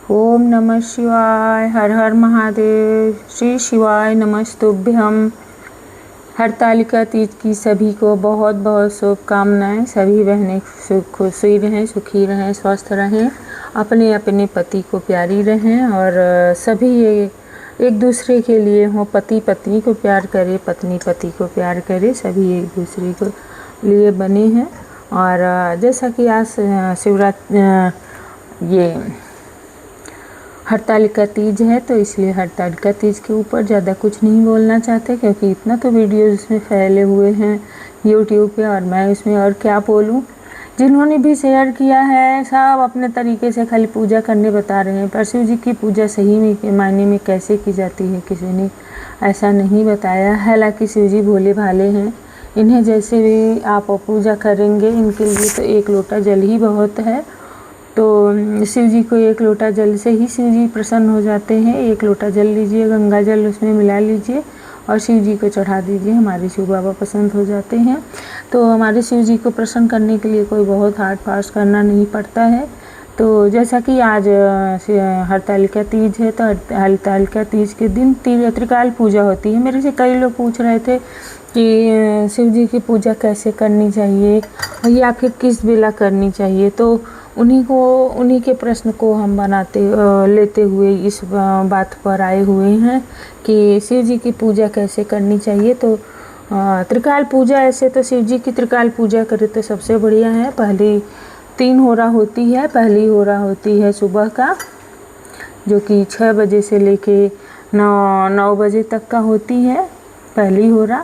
ओम नमः शिवाय। हर हर महादेव। श्री शिवाय नमस्तुभ्यम। हरतालिका तीज की सभी को बहुत बहुत शुभकामनाएं। सभी बहनें खुशी रहें, सुखी रहें, स्वस्थ रहें, अपने अपने पति को प्यारी रहें और सभी एक दूसरे के लिए हों। पति पत्नी को प्यार करे, पत्नी पति को प्यार करे, सभी एक दूसरे को लिए बने हैं। और जैसा कि आज शिवरात्रि ये हरतालिका तीज है, तो इसलिए हरतालिका तीज के ऊपर ज़्यादा कुछ नहीं बोलना चाहते, क्योंकि इतना तो वीडियोज़ इसमें फैले हुए हैं यूट्यूब पे, और मैं इसमें और क्या बोलूं। जिन्होंने भी शेयर किया है सब अपने तरीके से खाली पूजा करने बता रहे हैं, पर शिव जी की पूजा सही में के मायने में कैसे की जाती है किसी ने ऐसा नहीं बताया। हालांकि शिव जी भोले भाले हैं, इन्हें जैसे भी आप पूजा करेंगे इनके लिए तो एक लोटा जल ही बहुत है। तो शिव जी को एक लोटा जल से ही शिव जी प्रसन्न हो जाते हैं। एक लोटा जल लीजिए, गंगा जल उसमें मिला लीजिए और शिव जी को चढ़ा दीजिए, हमारे शिव बाबा पसंद हो जाते हैं। तो हमारे शिव जी को प्रसन्न करने के लिए कोई बहुत हार्ड फास्ट करना नहीं पड़ता है। तो जैसा कि आज हरतालिका तीज है, तो हरतालिका तीज के दिन त्रिकाल पूजा होती है। मेरे से कई लोग पूछ रहे थे कि शिव जी की पूजा कैसे करनी चाहिए या फिर किस बेला करनी चाहिए। तो उन्हीं के प्रश्न को हम लेते हुए इस बात पर आए हुए हैं कि शिव जी की पूजा कैसे करनी चाहिए। तो त्रिकाल पूजा, ऐसे तो शिव जी की त्रिकाल पूजा करें तो सबसे बढ़िया है। पहली 3 होरा होती है। पहली होरा होती है सुबह का, जो कि 6 बजे से लेके 9 बजे तक का होती है पहली होरा।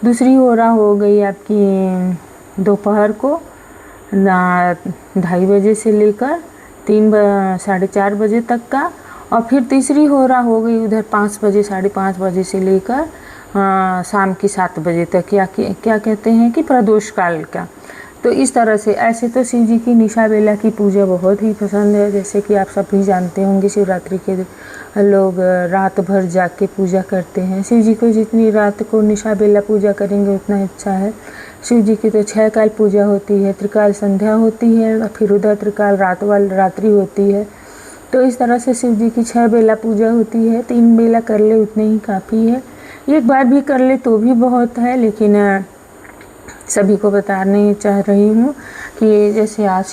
दूसरी होरा हो गई आपकी दोपहर को 2:30 बजे से लेकर 3-4:30 बजे तक का। और फिर तीसरी होरा हो गई उधर 5 बजे 5:30 बजे से लेकर शाम की 7 बजे तक, क्या कहते हैं कि प्रदोष काल का। तो इस तरह से ऐसे तो शिव जी की निशा बेला की पूजा बहुत ही पसंद है। जैसे कि आप सभी जानते होंगे, शिवरात्रि के लोग रात भर जाग के पूजा करते हैं। शिव जी को जितनी रात को निशा बेला पूजा करेंगे उतना अच्छा है। शिव जी की तो 6 काल पूजा होती है, त्रिकाल संध्या होती है और फिर उधर त्रिकाल रात्रि होती है। तो इस तरह से शिव जी की 6 बेला पूजा होती है। 3 बेला कर ले उतने ही काफ़ी है, एक बार भी कर ले तो भी बहुत है। लेकिन सभी को बताने चाह रही हूँ कि जैसे आज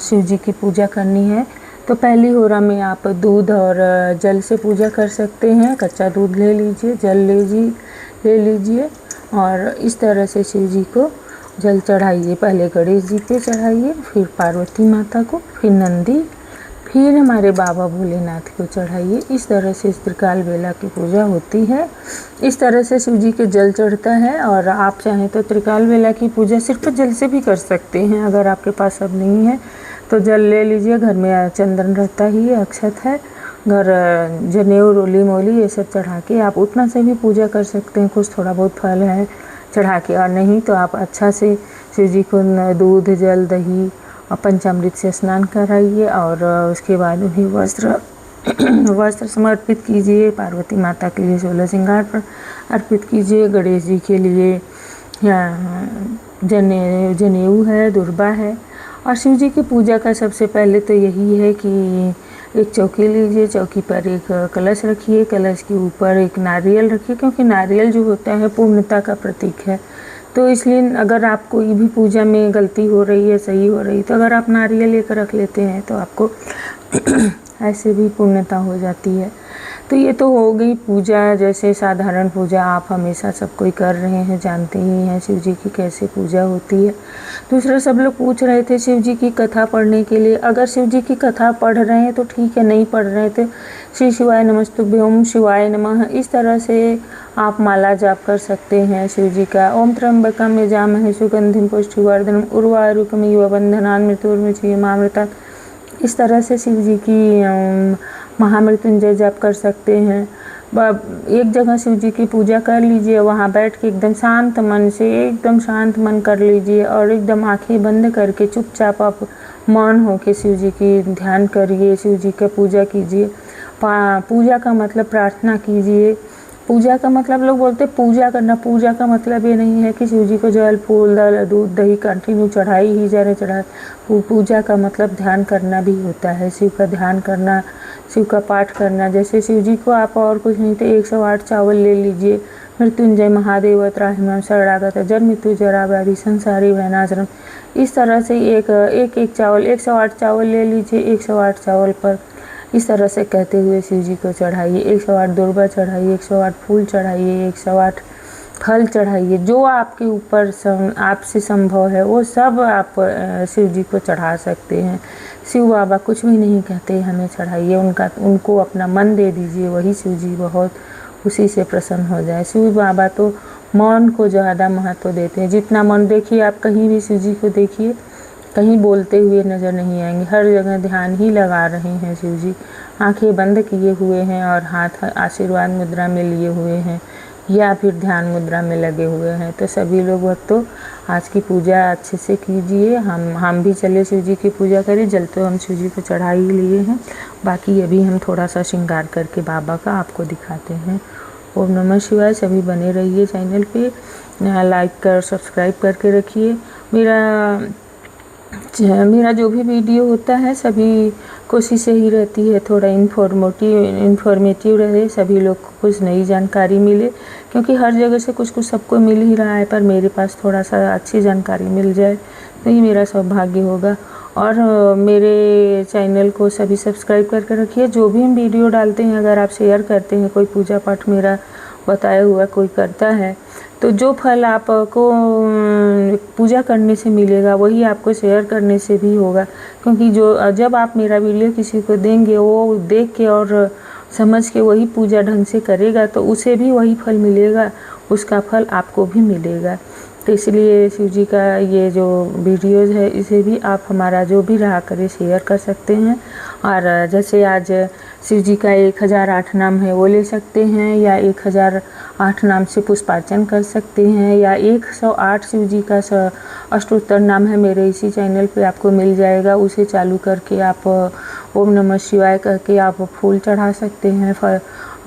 शिव जी की पूजा करनी है, तो पहली होरा में आप दूध और जल से पूजा कर सकते हैं। कच्चा दूध ले लीजिए, जल ले लीजिए और इस तरह से शिव जी को जल चढ़ाइए। पहले गणेश जी पे चढ़ाइए, फिर पार्वती माता को, फिर नंदी, फिर हमारे बाबा भोलेनाथ को चढ़ाइए। इस तरह से इस त्रिकाल बेला की पूजा होती है। इस तरह से शिव जी के जल चढ़ता है। और आप चाहें तो त्रिकाल बेला की पूजा सिर्फ जल से भी कर सकते हैं। अगर आपके पास सब नहीं है तो जल ले लीजिए, घर में चंदन रहता ही है, अक्षत है, घर जनेऊ, रोली मोली ये सब चढ़ा के आप उतना से भी पूजा कर सकते हैं। कुछ थोड़ा बहुत फल है चढ़ा के, और नहीं तो आप अच्छा से शिव जी को दूध, जल, दही और पंचामृत से स्नान कराइए और उसके बाद उन्हें वस्त्र समर्पित कीजिए। पार्वती माता के लिए 16 श्रृंगार पर अर्पित कीजिए। गणेश जी के लिए जनेऊ है, दुर्बा है। और शिव जी की पूजा का सबसे पहले तो यही है कि एक चौकी लीजिए, चौकी पर एक कलश रखिए, कलश के ऊपर एक नारियल रखिए, क्योंकि नारियल जो होता है पूर्णता का प्रतीक है। तो इसलिए अगर आप कोई भी पूजा में गलती हो रही है, सही हो रही, तो अगर आप नारियल एक रख लेते हैं तो आपको ऐसे भी पूर्णता हो जाती है। तो ये तो हो गई पूजा, जैसे साधारण पूजा आप हमेशा सब कोई कर रहे हैं, जानते ही हैं शिव जी की कैसे पूजा होती है। दूसरा, सब लोग पूछ रहे थे शिव जी की कथा पढ़ने के लिए। अगर शिव जी की कथा पढ़ रहे हैं तो ठीक है, नहीं पढ़ रहे थे श्री शिवाय नमस्तुभ्यं, ओम शिवाय नमः, इस तरह से आप माला जाप कर सकते हैं शिव जी का। ओम त्र्यंबकम यजामहे सुगंधिं पुष्टिवर्धनम उर्वारुकमिव बन्धनान् मृत्युर्मुक्षीयमामृतात्। इस तरह से शिव जी की महामृत्युंजय जाप कर सकते हैं। एक जगह शिव जी की पूजा कर लीजिए, वहाँ बैठ के एकदम शांत मन से, एकदम शांत मन कर लीजिए और एकदम आंखें बंद करके चुपचाप आप मौन होके शिव जी की ध्यान करिए, शिव जी का पूजा कीजिए। पूजा का मतलब प्रार्थना कीजिए। पूजा का मतलब लोग बोलते हैं पूजा करना, पूजा का मतलब ये नहीं है कि शिव जी को जल फूल दल दूध दही कंटिन्यू चढ़ाई ही जा रहे चढ़ाए। पूजा का मतलब ध्यान करना भी होता है, शिव का ध्यान करना, शिव का पाठ करना। जैसे शिव जी को आप और कुछ नहीं तो 108 चावल ले लीजिए, मृत्युंजय महादेव त्राहिमाम शरणागत जन्म मृत्यु जरा व्याधि संसारी वैनाश्रम, इस तरह से एक चावल 108 चावल ले लीजिए। 108 चावल पर इस तरह से कहते हुए शिव जी को चढ़ाइए। 108 दुर्वा चढ़ाइए, 108 फूल चढ़ाइए, 108 फल चढ़ाइए। जो आपके ऊपर आपसे संभव है वो सब आप शिव जी को चढ़ा सकते हैं। शिव बाबा कुछ भी नहीं कहते हमें चढ़ाइए, उनको अपना मन दे दीजिए, वही शिव जी बहुत उसी से प्रसन्न हो जाए। शिव बाबा तो मौन को ज़्यादा महत्व देते हैं। जितना मौन, देखिए आप कहीं भी शिव जी को देखिए, कहीं बोलते हुए नज़र नहीं आएंगे, हर जगह ध्यान ही लगा रहे हैं शिव जी। आंखें बंद किए हुए हैं और हाथ आशीर्वाद मुद्रा में लिए हुए हैं या फिर ध्यान मुद्रा में लगे हुए हैं। तो सभी लोग भक्तों आज की पूजा अच्छे से कीजिए। हम भी चले शिव जी की पूजा करें। जल तो हम शिव जी को चढ़ा ही लिए हैं, बाकी अभी हम थोड़ा सा श्रृंगार करके बाबा का आपको दिखाते हैं। ओम नमः शिवाय। सभी बने रहिए चैनल पे, लाइक कर सब्सक्राइब करके रखिए। मेरा जो भी वीडियो होता है सभी कोशिश यही रहती है थोड़ा इन्फॉर्मेटिव रहे, सभी लोग को कुछ नई जानकारी मिले, क्योंकि हर जगह से कुछ सबको मिल ही रहा है, पर मेरे पास थोड़ा सा अच्छी जानकारी मिल जाए तो ये मेरा सौभाग्य होगा। और मेरे चैनल को सभी सब्सक्राइब करके रखिए। जो भी हम वीडियो डालते हैं, अगर आप शेयर करते हैं, कोई पूजा पाठ मेरा बताया हुआ कोई करता है, तो जो फल आपको पूजा करने से मिलेगा वही आपको शेयर करने से भी होगा। क्योंकि जब आप मेरा वीडियो किसी को देंगे, वो देख के और समझ के वही पूजा ढंग से करेगा तो उसे भी वही फल मिलेगा, उसका फल आपको भी मिलेगा। तो इसलिए शिव जी का ये जो वीडियोज़ है इसे भी आप हमारा जो भी रहा करे शेयर कर सकते हैं। और जैसे आज शिव जी का 1008 नाम है वो ले सकते हैं, या 1008 नाम से पुष्पार्चन कर सकते हैं, या 108 शिव जी का अष्टोत्तर नाम है मेरे इसी चैनल पे आपको मिल जाएगा। उसे चालू करके आप ओम नमः शिवाय करके आप फूल चढ़ा सकते हैं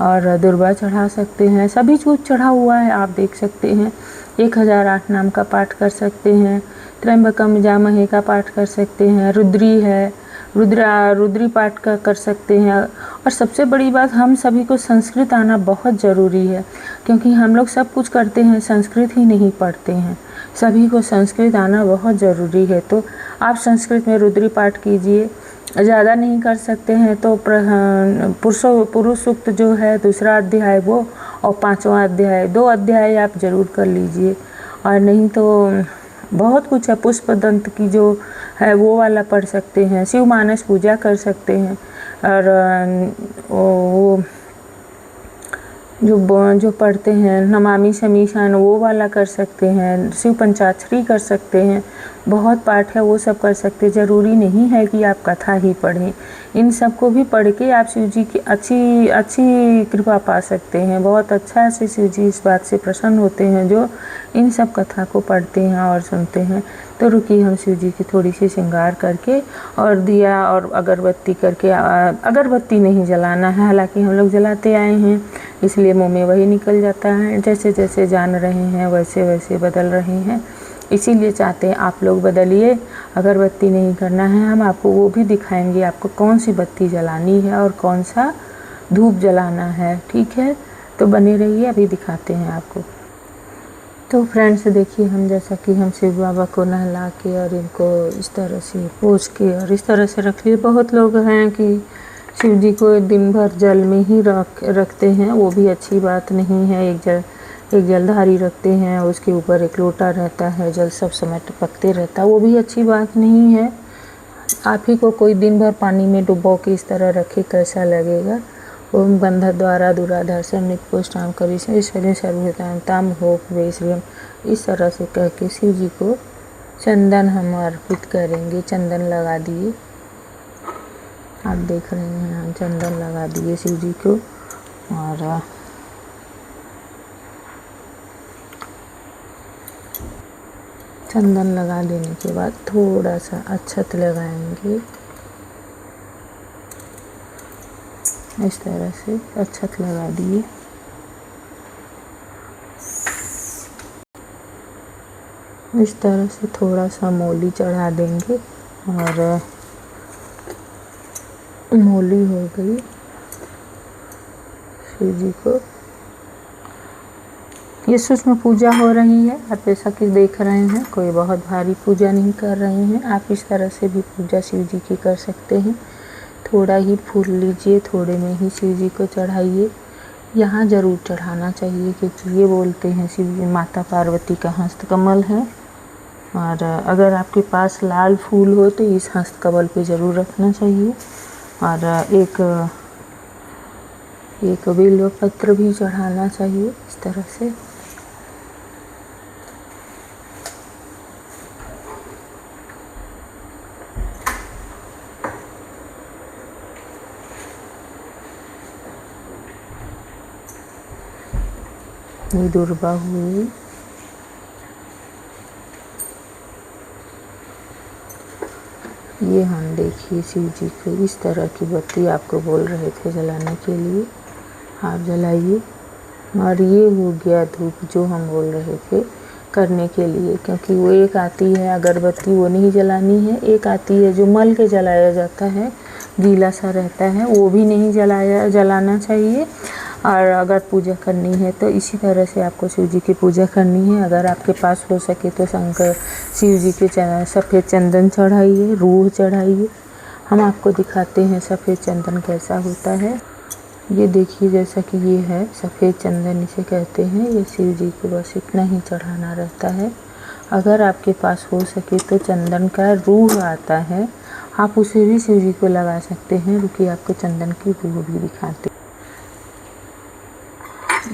और दुर्वा चढ़ा सकते हैं। सभी कुछ चढ़ा हुआ है, आप देख सकते हैं। 1008 नाम का पाठ कर सकते हैं, त्र्यंबकम जामहे का पाठ कर सकते हैं, रुद्री है, रुद्री पाठ का कर सकते हैं। और सबसे बड़ी बात, हम सभी को संस्कृत आना बहुत ज़रूरी है, क्योंकि हम लोग सब कुछ करते हैं संस्कृत ही नहीं पढ़ते हैं। सभी को संस्कृत आना बहुत ज़रूरी है। तो आप संस्कृत में रुद्री पाठ कीजिए। ज़्यादा नहीं कर सकते हैं तो पुरुष सूक्त जो है 2रा अध्याय वो, और 5वां अध्याय, 2 अध्याय आप ज़रूर कर लीजिए। और नहीं तो बहुत कुछ है, पुष्प दंत की जो है वो वाला पढ़ सकते हैं, शिव मानस पूजा कर सकते हैं। और वो जो पढ़ते हैं नमामि शमीशान वो वाला कर सकते हैं, शिव पंचाक्षरी कर सकते हैं। बहुत पाठ है वो सब कर सकते हैं। ज़रूरी नहीं है कि आप कथा ही पढ़ें, इन सब को भी पढ़ के आप शिव जी की अच्छी कृपा पा सकते हैं। बहुत अच्छा से शिव जी इस बात से प्रसन्न होते हैं जो इन सब कथा को पढ़ते हैं और सुनते हैं। तो रुकिए हम शिव जी की थोड़ी सी श्रृंगार करके और दिया और अगरबत्ती करके, अगरबत्ती नहीं जलाना है, हालांकि हम लोग जलाते आए हैं इसलिए मुंह में वही निकल जाता है। जैसे जैसे जान रहे हैं वैसे वैसे बदल रहे हैं, इसीलिए चाहते हैं आप लोग बदलिए। अगरबत्ती नहीं करना है, हम आपको वो भी दिखाएंगे आपको कौन सी बत्ती जलानी है और कौन सा धूप जलाना है। ठीक है, तो बने रहिए, अभी दिखाते हैं आपको। तो फ्रेंड्स देखिए, हम जैसा कि हम शिव बाबा को नहला के और इनको इस तरह से पोंछ के और इस तरह से रख लिए। बहुत लोग हैं कि शिव जी को दिन भर जल में ही रखते हैं, वो भी अच्छी बात नहीं है। एक जलधारी रखते हैं, उसके ऊपर एक लोटा रहता है, जल सब समय टपकते रहता है, वो भी अच्छी बात नहीं है। आप ही को कोई दिन भर पानी में डुबो के इस तरह रखे, कैसा लगेगा। ओम गंध द्वारा दुराधार से निपुष्टाम करी ईश्वरी सर्वताम हो वेश्रियम, इस तरह से कह के शिव जी को चंदन हम अर्पित करेंगे। चंदन लगा दिए, आप देख रहे हैं हम चंदन लगा दिए शिव जी को। और चंदन लगा देने के बाद थोड़ा सा अक्षत लगाएंगे, इस तरह से अक्षत लगा दिए। इस तरह से थोड़ा सा मोली चढ़ा देंगे और मोली हो गई शिव जी को। ये सूक्ष्म पूजा हो रही है, आप जैसा कि देख रहे हैं, कोई बहुत भारी पूजा नहीं कर रहे हैं। आप इस तरह से भी पूजा शिव जी की कर सकते हैं। थोड़ा ही फूल लीजिए, थोड़े में ही शिव जी को चढ़ाइए। यहाँ ज़रूर चढ़ाना चाहिए क्योंकि ये बोलते हैं शिव जी माता पार्वती का हस्तकमल है। और अगर आपके पास लाल फूल हो तो इस हस्तकमल पे ज़रूर रखना चाहिए। और एक बिल्व पत्र भी चढ़ाना चाहिए इस तरह से। ये दुर्बा हुई, ये हम देखिए शिव जी को इस तरह की बत्ती आपको बोल रहे थे जलाने के लिए, आप जलाइए। और ये हो गया धूप जो हम बोल रहे थे करने के लिए, क्योंकि वो एक आती है अगरबत्ती, वो नहीं जलानी है। एक आती है जो मल के जलाया जाता है, गीला सा रहता है, वो भी नहीं जलाना चाहिए। और अगर पूजा करनी है तो इसी तरह से आपको शिव जी की पूजा करनी है। अगर आपके पास हो सके तो शंकर शिव जी के सफ़ेद चंदन चढ़ाइए, रूह चढ़ाइए। हम आपको दिखाते हैं सफ़ेद चंदन कैसा होता है। ये देखिए, जैसा कि ये है सफ़ेद चंदन इसे कहते हैं। ये शिव जी को बस इतना ही चढ़ाना रहता है। अगर आपके पास हो सके तो चंदन का रूह आता है, आप उसे भी शिव जी को लगा सकते हैं। रुकिए आपको चंदन की रूह भी दिखाते।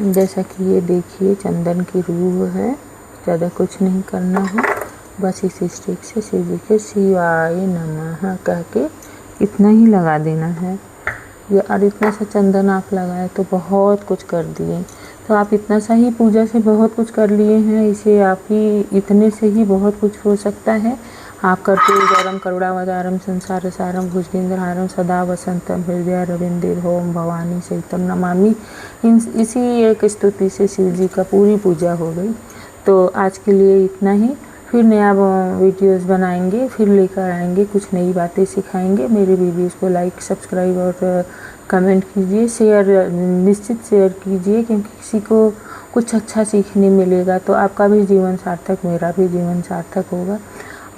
जैसा कि ये देखिए चंदन की रूह है, ज़्यादा कुछ नहीं करना है, बस इस स्टिक से शिव जी के शिवाय नमः कह के इतना ही लगा देना है। ये और इतना सा चंदन आप लगाए तो बहुत कुछ कर दिए। तो आप इतना सा ही पूजा से बहुत कुछ कर लिए हैं। इसे आप ही इतने से ही बहुत कुछ हो सकता है। आप कर्पूरगौरम करुणावतारम संसार सारम भुजगेंद्रहारम सदा वसंतम हृदय रविंदर ओम भवानी सहितम नमामि। इसी एक स्तुति से शिव जी का पूरी पूजा हो गई। तो आज के लिए इतना ही। फिर नया वीडियोस बनाएंगे, फिर लेकर आएंगे, कुछ नई बातें सिखाएंगे। मेरे वीडियोस को लाइक, सब्सक्राइब और कमेंट कीजिए, शेयर निश्चित शेयर कीजिए, क्योंकि किसी को कुछ अच्छा सीखने मिलेगा तो आपका भी जीवन सार्थक, मेरा भी जीवन सार्थक होगा।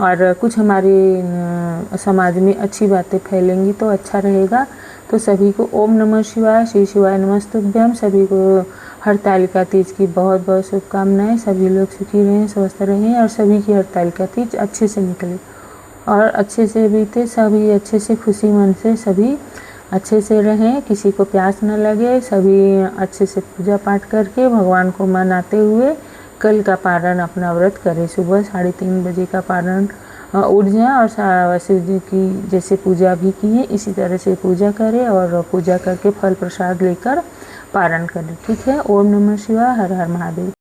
और कुछ हमारे समाज में अच्छी बातें फैलेंगी तो अच्छा रहेगा। तो सभी को ओम नमः शिवाय, श्री शिवाय नमस्तुभ्यम। सभी को हरतालिका तीज की बहुत बहुत शुभकामनाएं। सभी लोग सुखी रहें, स्वस्थ रहें और सभी की हरतालिका तीज अच्छे से निकले और अच्छे से बीते। सभी अच्छे से खुशी मन से सभी अच्छे से रहें, किसी को प्यास न लगे। सभी अच्छे से पूजा पाठ करके भगवान को मनाते हुए कल का पारण अपना व्रत करें। सुबह 3:30 बजे का पारण उठ जाए और शिव जी की जैसे पूजा भी किए इसी तरह से पूजा करें और पूजा करके फल प्रसाद लेकर पारण करें। ठीक है। ओम नमः शिवाय, हर हर महादेव।